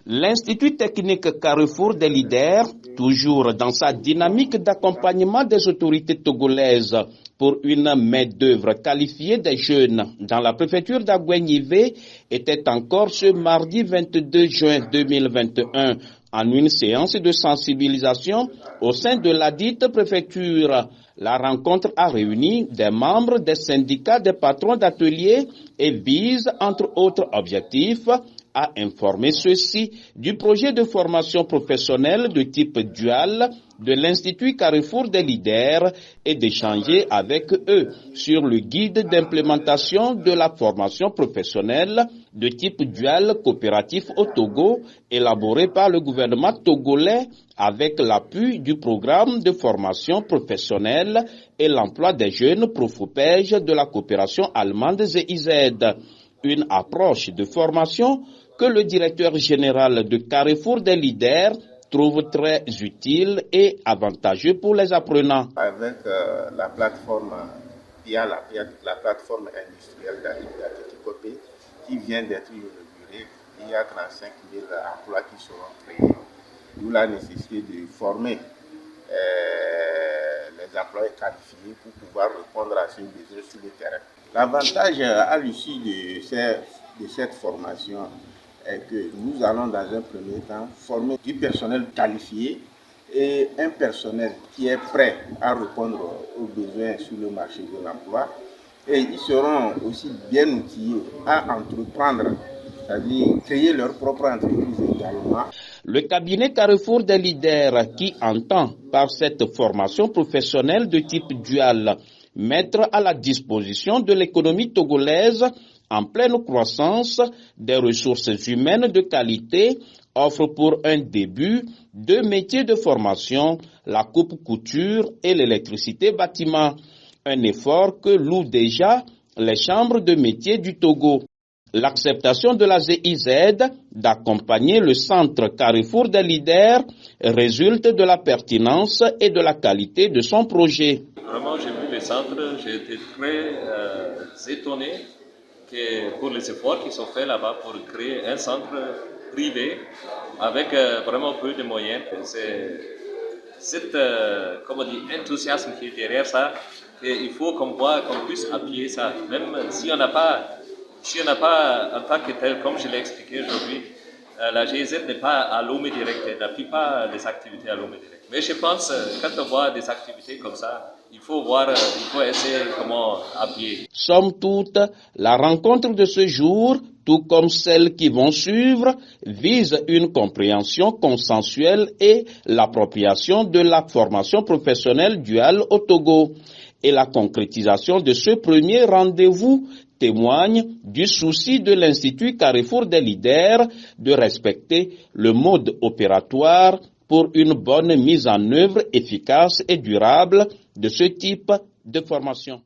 L'Institut technique Carrefour des leaders, toujours dans sa dynamique d'accompagnement des autorités togolaises pour une main-d'œuvre qualifiée des jeunes dans la préfecture d'Aguenivé, était encore ce mardi 22 juin 2021 en une séance de sensibilisation au sein de la dite préfecture. La rencontre a réuni des membres des syndicats des patrons d'ateliers et vise, entre autres objectifs, à informer ceux-ci du projet de formation professionnelle de type dual de l'Institut Carrefour des leaders et d'échanger avec eux sur le guide d'implémentation de la formation professionnelle de type dual coopératif au Togo, élaboré par le gouvernement togolais avec l'appui du programme de formation professionnelle et l'emploi des jeunes Profopège de la coopération allemande GIZ. Une approche de formation que le directeur général de Carrefour des leaders trouve très utile et avantageux pour les apprenants. Avec la plateforme, via la plateforme industrielle d'Atikopé qui vient d'être inaugurée, il y a 35 000 emplois qui seront créés. D'où la nécessité de former les employés qualifiés pour pouvoir répondre à ces besoins sur le terrain. L'avantage à l'issue de cette formation est que nous allons dans un premier temps former du personnel qualifié et un personnel qui est prêt à répondre aux besoins sur le marché de l'emploi. Et ils seront aussi bien outillés à entreprendre, c'est-à-dire créer leur propre entreprise également. Le cabinet Carrefour des leaders qui entend par cette formation professionnelle de type dual mettre à la disposition de l'économie togolaise en pleine croissance des ressources humaines de qualité offre pour un début 2 métiers de formation, la coupe-couture et l'électricité bâtiment. Un effort que louent déjà les chambres de métiers du Togo. L'acceptation de la GIZ d'accompagner le centre Carrefour des leaders résulte de la pertinence et de la qualité de son projet. Vraiment, j'ai vu le centre, j'ai été très étonné que pour les efforts qui sont faits là-bas pour créer un centre privé avec vraiment peu de moyens. C'est cet enthousiasme qui est derrière ça, qu'il faut qu'on puisse appuyer ça, même si on n'a pas en tant que tel, comme je l'ai expliqué aujourd'hui, la GIZ n'est pas à l'homme direct, elle n'appuie pas les activités à l'homme direct. Mais je pense, quand on voit des activités comme ça, il faut essayer comment appuyer. Somme toute, la rencontre de ce jour, tout comme celles qui vont suivre, vise une compréhension consensuelle et l'appropriation de la formation professionnelle duale au Togo. Et la concrétisation de ce premier rendez-vous témoigne du souci de l'Institut Carrefour des leaders de respecter le mode opératoire pour une bonne mise en œuvre efficace et durable de ce type de formation.